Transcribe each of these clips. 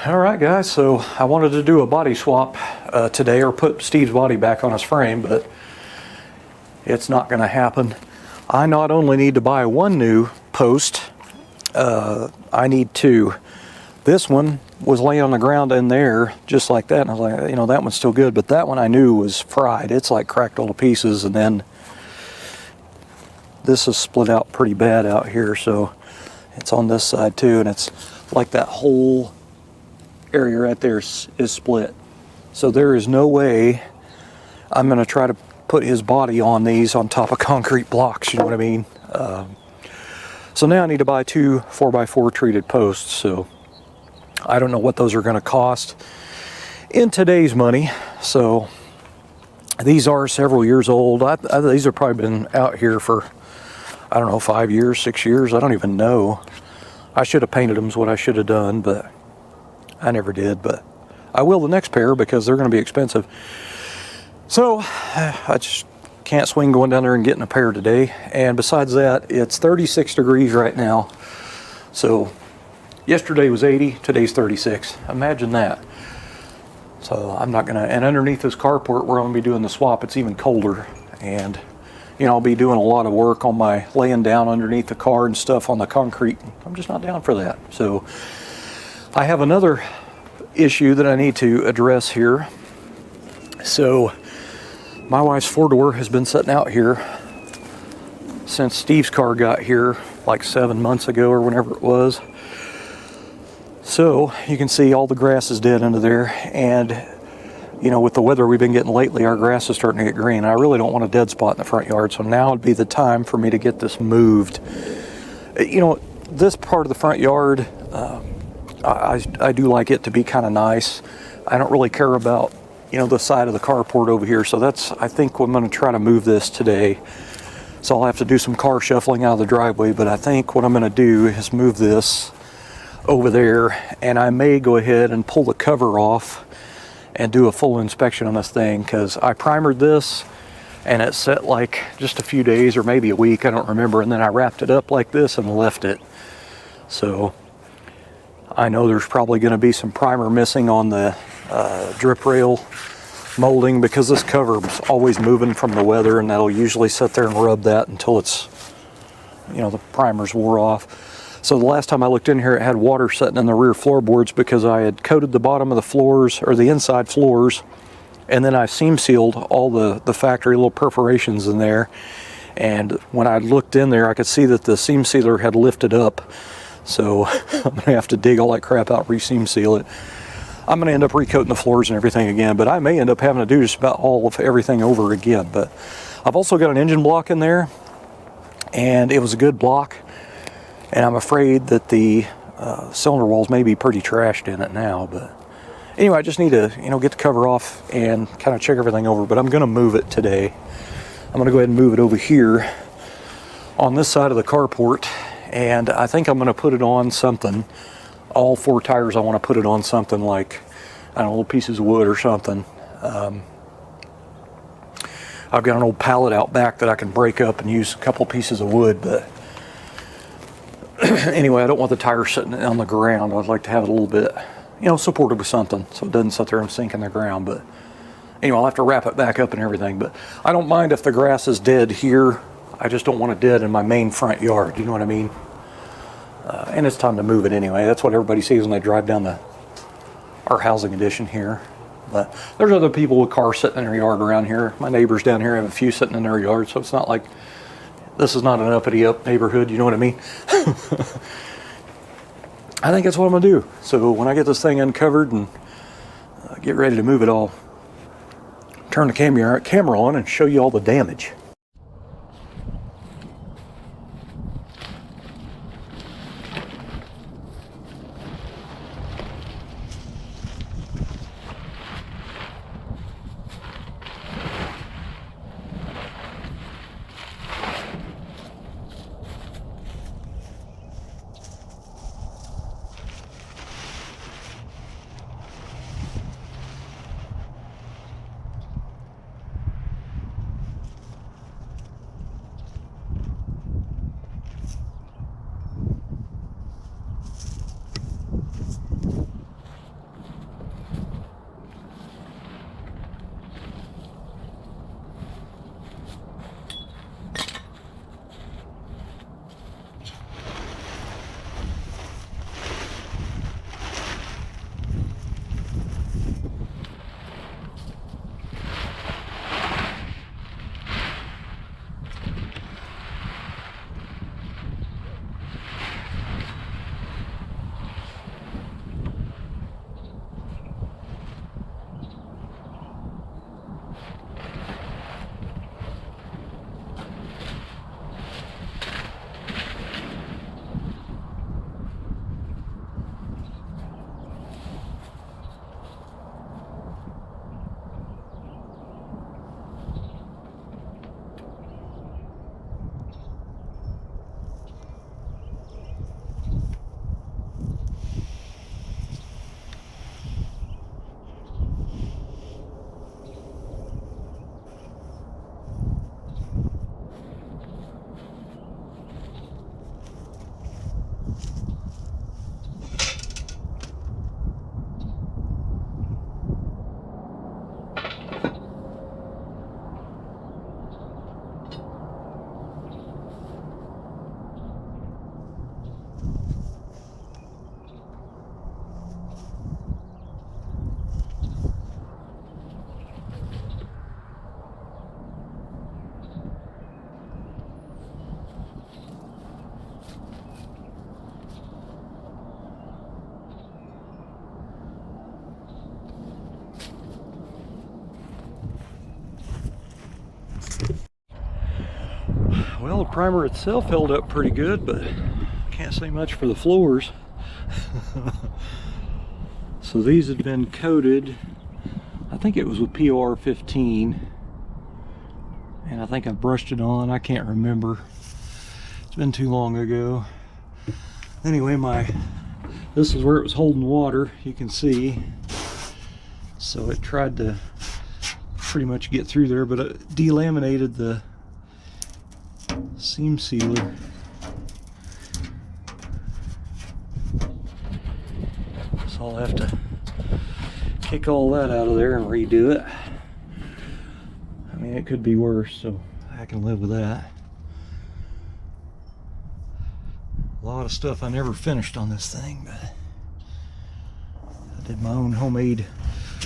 All right, guys, so I wanted to do a body swap today, or put Steve's body back on his frame, but it's not going to happen. I not only need to buy one new post, I need two. This one was laying on the ground in there just like that, and I was like, you know, that one's still good, but that one I knew was fried. It's like cracked all to pieces, and then this is split out pretty bad out here, so it's on this side too, and it's like that whole area right there is split. So there is no way I'm going to try to put his body on these on top of concrete blocks, you know what I mean? So now I need to buy two 4x4 treated posts, so I don't know what those are going to cost in today's money. So these are several years old. These have probably been out here for, I don't know, 5 years, 6 years, I don't even know. I should have painted them is what I should have done, but I never did, but I will the next pair because they're going to be expensive. So I just can't swing going down there and getting a pair today. And besides that, it's 36 degrees right now. So yesterday was 80, today's 36. Imagine that. So I'm not gonna, and underneath this carport where I'm gonna be doing the swap, it's even colder. And you know, I'll be doing a lot of work on my laying down underneath the car and stuff on the concrete. I'm just not down for that. So I have another issue that I need to address here. So my wife's 4-door has been sitting out here since Steve's car got here like 7 months ago or whenever it was. So you can see all the grass is dead under there, and you know, with the weather we've been getting lately, our grass is starting to get green. I really don't want a dead spot in the front yard, so now would be the time for me to get this moved. You know, this part of the front yard, I do like it to be kind of nice. I don't really care about, you know, the side of the carport over here. So that's, I think I'm going to try to move this today. So I'll have to do some car shuffling out of the driveway, but I think what I'm going to do is move this over there, and I may go ahead and pull the cover off and do a full inspection on this thing, because I primered this and it set like just a few days or maybe a week, I don't remember, and then I wrapped it up like this and left it. So I know there's probably going to be some primer missing on the drip rail molding, because this cover is always moving from the weather, and that'll usually sit there and rub that until it's, you know, the primer's wore off. So the last time I looked in here, it had water sitting in the rear floorboards because I had coated the bottom of the floors, or the inside floors, and then I seam sealed all the factory little perforations in there. And when I looked in there, I could see that the seam sealer had lifted up. So I'm going to have to dig all that crap out, re-seam seal it. I'm going to end up recoating the floors and everything again, but I may end up having to do just about all of everything over again. But I've also got an engine block in there, and it was a good block, and I'm afraid that the cylinder walls may be pretty trashed in it now. But anyway, I just need to, you know, get the cover off and kind of check everything over, but I'm going to move it today. I'm going to go ahead and move it over here on this side of the carport. And I think I'm going to put it on something, all 4 tires, I want to put it on something like, I don't know, little pieces of wood or something. I've got an old pallet out back that I can break up and use a couple pieces of wood, but anyway, I don't want the tires sitting on the ground. I'd like to have it a little bit, you know, supported with something so it doesn't sit there and sink in the ground. But anyway, I'll have to wrap it back up and everything. But I don't mind if the grass is dead here. I just don't want it dead in my main front yard, you know what I mean? And it's time to move it anyway. That's what everybody sees when they drive down our housing addition here. But there's other people with cars sitting in their yard around here. My neighbors down here have a few sitting in their yard, so it's not like this is not an uppity-up neighborhood, you know what I mean? I think that's what I'm going to do. So when I get this thing uncovered and get ready to move it, I'll turn the camera on and show you all the damage. Well, the primer itself held up pretty good, but can't say much for the floors. So these had been coated, I think it was with POR 15, and I think I brushed it on. I can't remember. It's been too long ago. Anyway, this is where it was holding water, you can see. So it tried to pretty much get through there, but it delaminated the seam sealer. So I'll have to kick all that out of there and redo it. I mean, it could be worse, so I can live with that. A lot of stuff I never finished on this thing, but I did my own homemade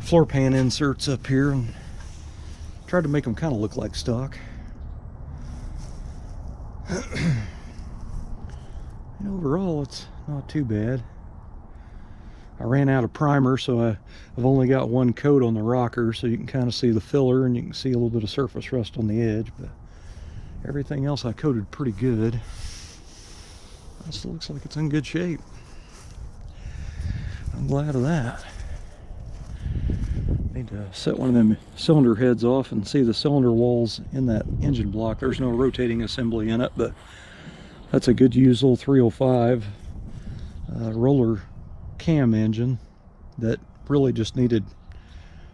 floor pan inserts up here and tried to make them kind of look like stock. And overall, it's not too bad. I ran out of primer, so I've only got one coat on the rocker, so you can kind of see the filler and you can see a little bit of surface rust on the edge, but everything else I coated pretty good. This looks like it's in good shape. I'm glad of that. Need to set one of them cylinder heads off and see the cylinder walls in that engine block. There's no rotating assembly in it, but that's a good used little 305 roller cam engine that really just needed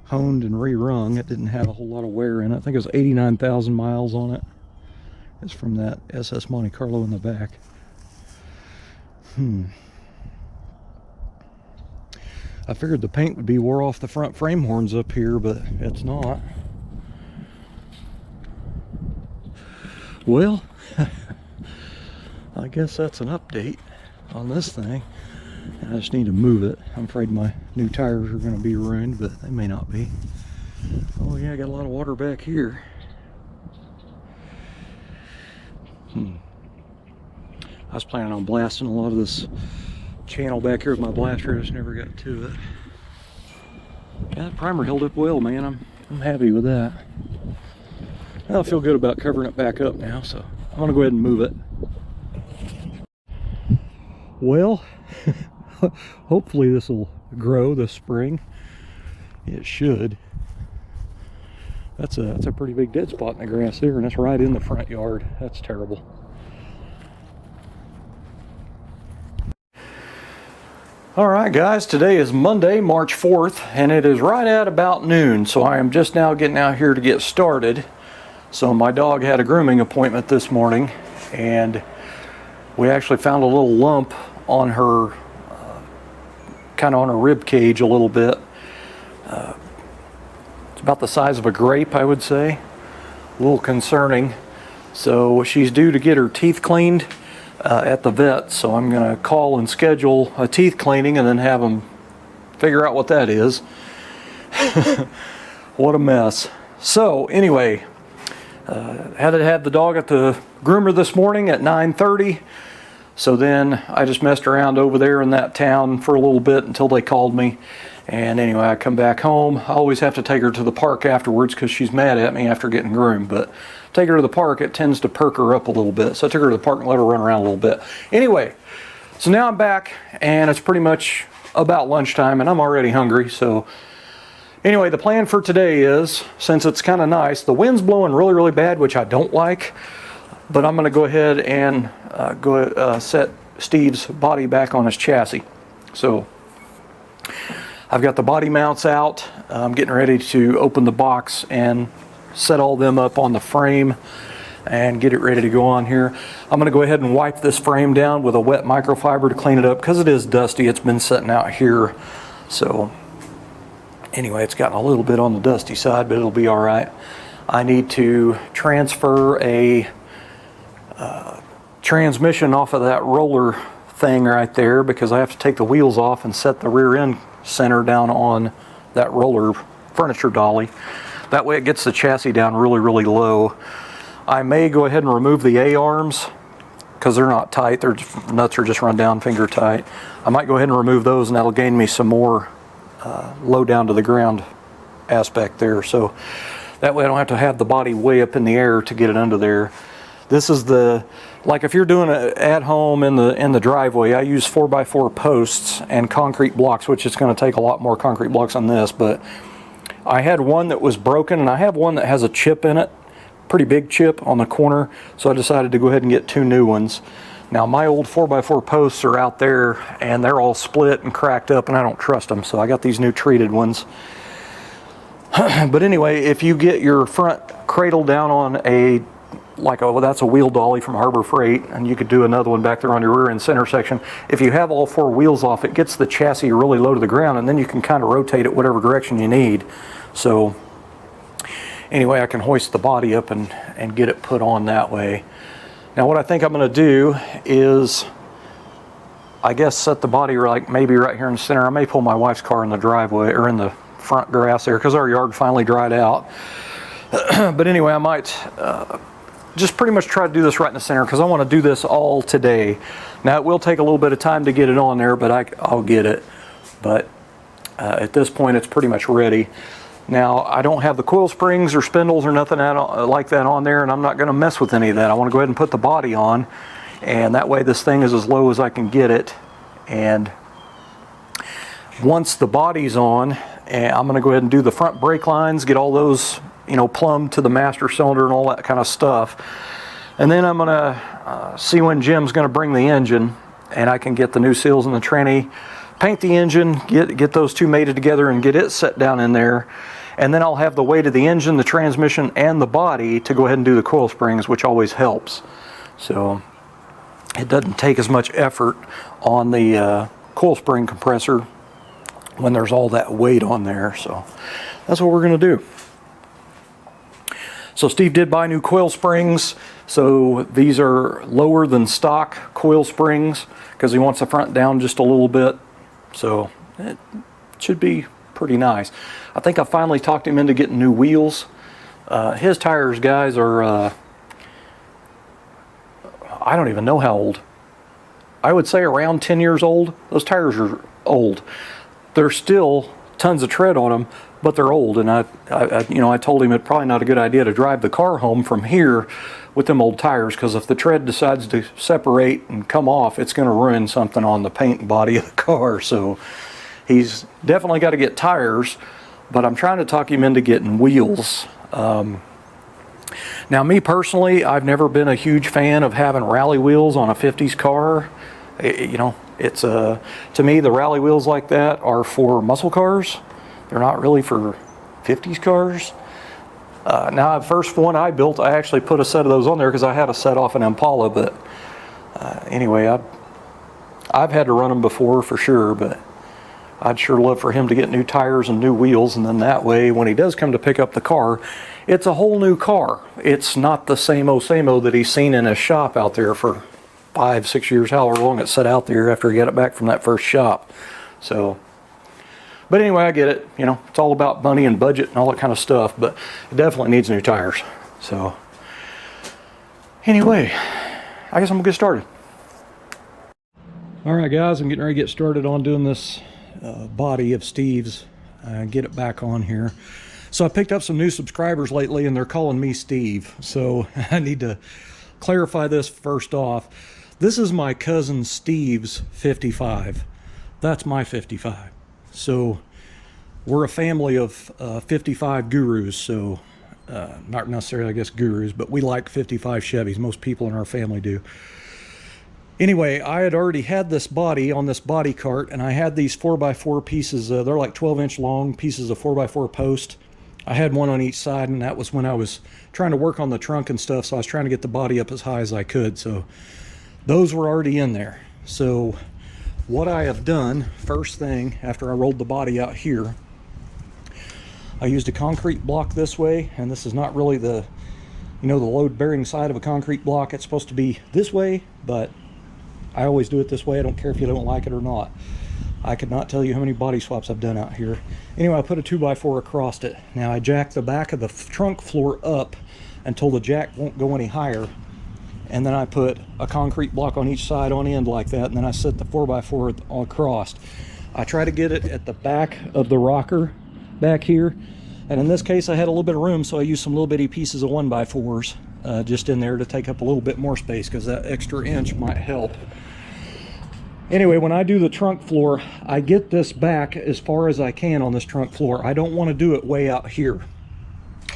honed and rerung. It didn't have a whole lot of wear in it. I think it was 89,000 miles on it. It's from that SS Monte Carlo in the back. I figured the paint would be wore off the front frame horns up here, but it's not. Well, I guess that's an update on this thing. I just need to move it. I'm afraid my new tires are going to be ruined, but they may not be. Oh yeah, I got a lot of water back here. I was planning on blasting a lot of this channel back here with my blaster. I just never got to it. Yeah, that primer held up well, man. I'm happy with that. I feel good about covering it back up now, so I'm gonna go ahead and move it. Well, hopefully this will grow this spring. It should. That's a pretty big dead spot in the grass there, and that's right in the front yard. That's terrible. Alright guys, today is Monday, March 4th, and it is right at about noon, so I am just now getting out here to get started. So my dog had a grooming appointment this morning, and we actually found a little lump on her, kind of on her rib cage a little bit. It's about the size of a grape, I would say. A little concerning. So she's due to get her teeth cleaned at the vet, so I'm going to call and schedule a teeth cleaning and then have them figure out what that is. What a mess. So anyway, had to have the dog at the groomer this morning at 9:30. So then I just messed around over there in that town for a little bit until they called me. And anyway, I come back home. I always have to take her to the park afterwards because she's mad at me after getting groomed. But take her to the park, it tends to perk her up a little bit. So I took her to the park and let her run around a little bit. Anyway, so now I'm back and it's pretty much about lunchtime and I'm already hungry. So anyway, the plan for today is, since it's kind of nice, the wind's blowing really, really bad, which I don't like. But I'm going to go ahead and set Steve's body back on his chassis. So I've got the body mounts out. I'm getting ready to open the box and set all them up on the frame and get it ready to go on here. I'm going to go ahead and wipe this frame down with a wet microfiber to clean it up because it is dusty. It's been sitting out here. So anyway, it's gotten a little bit on the dusty side, but it'll be all right. I need to transfer a transmission off of that roller thing right there because I have to take the wheels off and set the rear end center down on that roller furniture dolly. That way it gets the chassis down really, really low. I may go ahead and remove the A-arms because they're not tight. Their nuts are just run down finger tight. I might go ahead and remove those and that'll gain me some more low down to the ground aspect there. So that way I don't have to have the body way up in the air to get it under there. This is the, like if you're doing it at home in the driveway, I use 4x4 posts and concrete blocks, which is going to take a lot more concrete blocks on this, but I had one that was broken and I have one that has a chip in it, pretty big chip on the corner, so I decided to go ahead and get 2 new ones. Now my old 4x4 posts are out there and they're all split and cracked up and I don't trust them, so I got these new treated ones. But anyway, if you get your front cradle down on a, that's a wheel dolly from Harbor Freight, and you could do another one back there on your rear end center section. If you have all 4 wheels off, it gets the chassis really low to the ground, and then you can kind of rotate it whatever direction you need. So anyway, I can hoist the body up and get it put on that way. Now what I think I'm going to do is, I guess, set the body maybe right here in the center. I may pull my wife's car in the driveway or in the front grass there because our yard finally dried out. But anyway, I might just pretty much try to do this right in the center because I want to do this all today. Now it will take a little bit of time to get it on there, but I'll get it. But at this point it's pretty much ready. Now I don't have the coil springs or spindles or nothing like that on there, and I'm not going to mess with any of that. I want to go ahead and put the body on, and that way this thing is as low as I can get it. And once the body's on, I'm going to go ahead and do the front brake lines, get all those, you know, plumbed to the master cylinder and all that kind of stuff. And then I'm going to see when Jim's going to bring the engine, and I can get the new seals in the tranny, paint the engine, get those 2 mated together and get it set down in there. And then I'll have the weight of the engine, the transmission, and the body to go ahead and do the coil springs, which always helps. So it doesn't take as much effort on the coil spring compressor when there's all that weight on there. So that's what we're going to do. So Steve did buy new coil springs. So these are lower than stock coil springs because he wants the front down just a little bit. So it should be pretty nice. I think I finally talked him into getting new wheels. His tires, guys, are I don't even know how old. I would say around 10 years old. Those tires are old. There's still tons of tread on them, but they're old. And I told him it's probably not a good idea to drive the car home from here with them old tires, because if the tread decides to separate and come off, it's going to ruin something on the paint and body of the car. So he's definitely got to get tires, but I'm trying to talk him into getting wheels. Now, me personally, I've never been a huge fan of having rally wheels on a 50s car. You know, it's to me, the rally wheels like that are for muscle cars. They're not really for 50s cars. Now, the first one I built, I actually put a set of those on there because I had a set off an Impala. But anyway, I've had to run them before for sure, but I'd sure love for him to get new tires and new wheels, and then that way when he does come to pick up the car, it's a whole new car. It's not the same-o that he's seen in his shop out there for 5-6 years, however long it sat out there after he got it back from that first shop. So, but anyway, I get it. You know, it's all about money and budget and all that kind of stuff, but it definitely needs new tires. So anyway, I guess I'm gonna get started. All right, guys, I'm getting ready to get started on doing this body of Steve's, get it back on here. So I picked up some new subscribers lately and they're calling me Steve, so I need to clarify this first off. This is my cousin Steve's 55. That's my 55. So we're a family of 55 gurus, so not necessarily, I guess, gurus, but we like 55 Chevys. Most people in our family do. Anyway, I had already had this body on this body cart, and I had these 4x4 pieces. They're like 12-inch long pieces of 4x4 post. I had one on each side, and that was when I was trying to work on the trunk and stuff, so I was trying to get the body up as high as I could. So those were already in there. So what I have done, first thing, after I rolled the body out here, I used a concrete block this way, and this is not really the, you know, the load-bearing side of a concrete block. It's supposed to be this way, but I always do it this way. I don't care if you don't like it or not. I could not tell you how many body swaps I've done out here. Anyway, I put a 2x4 across it. Now I jacked the back of the trunk floor up until the jack won't go any higher. And then I put a concrete block on each side on end like that, and then I set the 4x4 across. I try to get it at the back of the rocker back here. And in this case, I had a little bit of room, so I used some little bitty pieces of 1x4s. just in there to take up a little bit more space, because that extra inch might help. Anyway, when I do the trunk floor, I get this back as far as I can on this trunk floor. I don't want to do it way out here.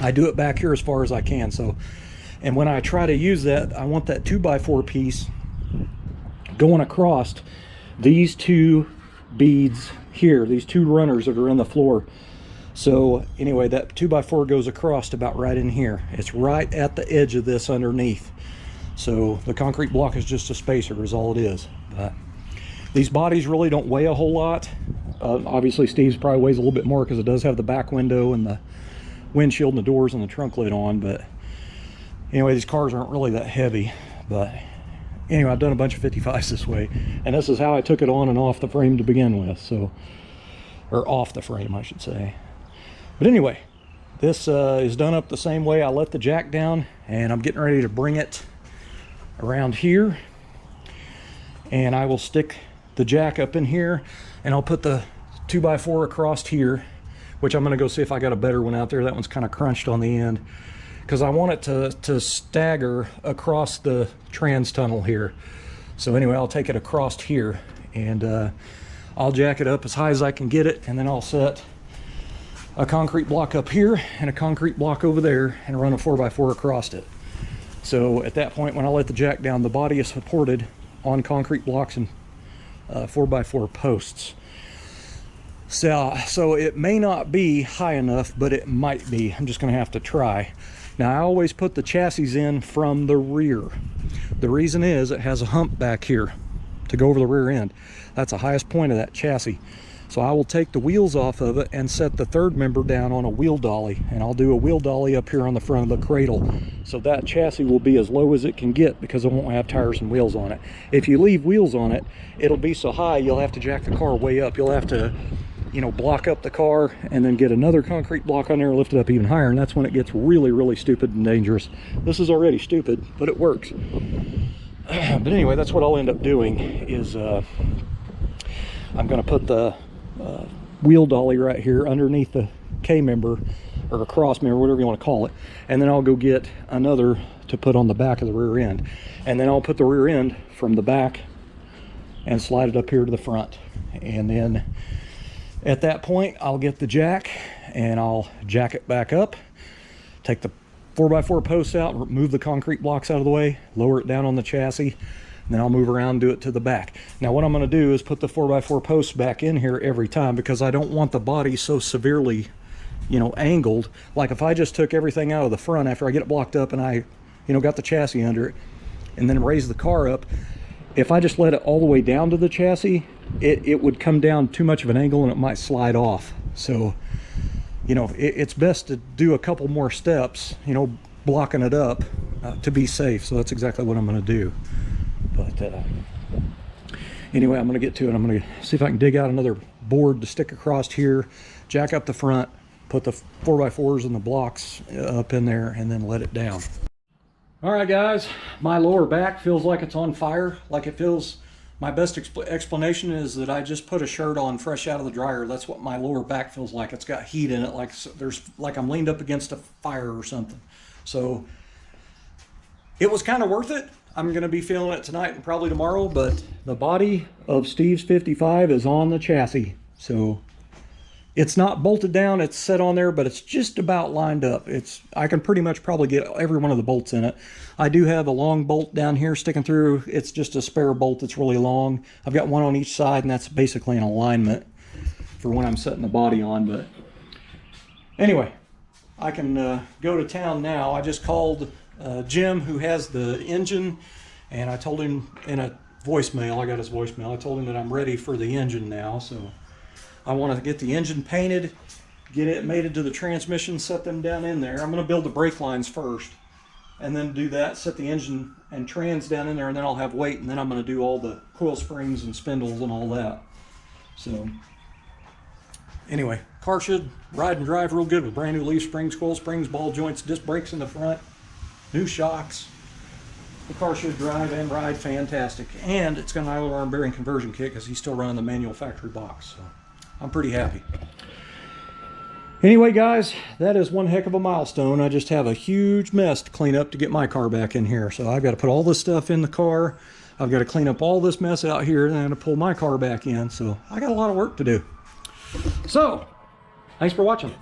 I do it back here as far as I can. So, and when I try to use that, I want that 2x4 piece going across these two beads here, these two runners that are in the floor. So anyway, that 2x4 goes across about right in here. It's right at the edge of this underneath. So the concrete block is just a spacer is all it is. But these bodies really don't weigh a whole lot. Obviously Steve's probably weighs a little bit more because it does have the back window and the windshield and the doors and the trunk lid on. But anyway, these cars aren't really that heavy. But anyway, I've done a bunch of 55s this way, and this is how I took it on and off the frame to begin with. So, or off the frame, I should say. But anyway, this is done up the same way. I let the jack down, and I'm getting ready to bring it around here, and I will stick the jack up in here, and I'll put the 2x4 across here, which I'm going to go see if I got a better one out there. That one's kind of crunched on the end, because I want it to stagger across the trans tunnel here. So anyway, I'll take it across here, and I'll jack it up as high as I can get it, and then I'll set a concrete block up here and a concrete block over there and run a 4x4 across it. So at that point, when I let the jack down, the body is supported on concrete blocks and 4x4 posts. So it may not be high enough, but it might be. I'm just going to have to try. Now, I always put the chassis in from the rear. The reason is it has a hump back here to go over the rear end. That's the highest point of that chassis. So I will take the wheels off of it and set the third member down on a wheel dolly, and I'll do a wheel dolly up here on the front of the cradle. So that chassis will be as low as it can get because it won't have tires and wheels on it. If you leave wheels on it, it'll be so high you'll have to jack the car way up. You'll have to, you know, block up the car and then get another concrete block on there and lift it up even higher, and that's when it gets really, really stupid and dangerous. This is already stupid, but it works. But anyway, that's what I'll end up doing is I'm going to put the wheel dolly right here underneath the K member or a cross member, whatever you want to call it, and then I'll go get another to put on the back of the rear end, and then I'll put the rear end from the back and slide it up here to the front. And then at that point, I'll get the jack and I'll jack it back up, take the 4x4 posts out, move the concrete blocks out of the way, lower it down on the chassis, and then I'll move around and do it to the back. Now what I'm going to do is put the 4x4 posts back in here every time, because I don't want the body so severely, you know, angled. Like if I just took everything out of the front after I get it blocked up and I, you know, got the chassis under it and then raise the car up, if I just let it all the way down to the chassis, it would come down too much of an angle and it might slide off. So, you know, it's best to do a couple more steps, you know, blocking it up to be safe. So that's exactly what I'm going to do. But anyway, I'm going to get to it. I'm going to see if I can dig out another board to stick across here, jack up the front, put the 4x4s and the blocks up in there, and then let it down. All right, guys, my lower back feels like it's on fire. Like it feels, my best explanation is that I just put a shirt on fresh out of the dryer. That's what my lower back feels like. It's got heat in it, like like I'm leaned up against a fire or something. So it was kind of worth it. I'm going to be feeling it tonight and probably tomorrow, but the body of Steve's 55 is on the chassis. So it's not bolted down, it's set on there, but it's just about lined up. I can pretty much probably get every one of the bolts in it. I do have a long bolt down here sticking through. It's just a spare bolt that's really long. I've got one on each side, and that's basically an alignment for when I'm setting the body on. But anyway, I can go to town now. I just called Jim, who has the engine, and I told him in a voicemail, I got his voicemail, I told him that I'm ready for the engine now. So I want to get the engine painted, get it mated to the transmission, set them down in there. I'm going to build the brake lines first and then do that, set the engine and trans down in there, and then I'll have weight, and then I'm going to do all the coil springs and spindles and all that. So anyway, car should ride and drive real good with brand new leaf springs, coil springs, ball joints, disc brakes in the front, new shocks. The car should drive and ride fantastic, and it's got an idler arm bearing conversion kit because he's still running the manual factory box. So I'm pretty happy. Anyway, guys, that is one heck of a milestone. I just have a huge mess to clean up to get my car back in here. So I've got to put all this stuff in the car. I've got to clean up all this mess out here, and then to pull my car back in. So I got a lot of work to do. So, thanks for watching.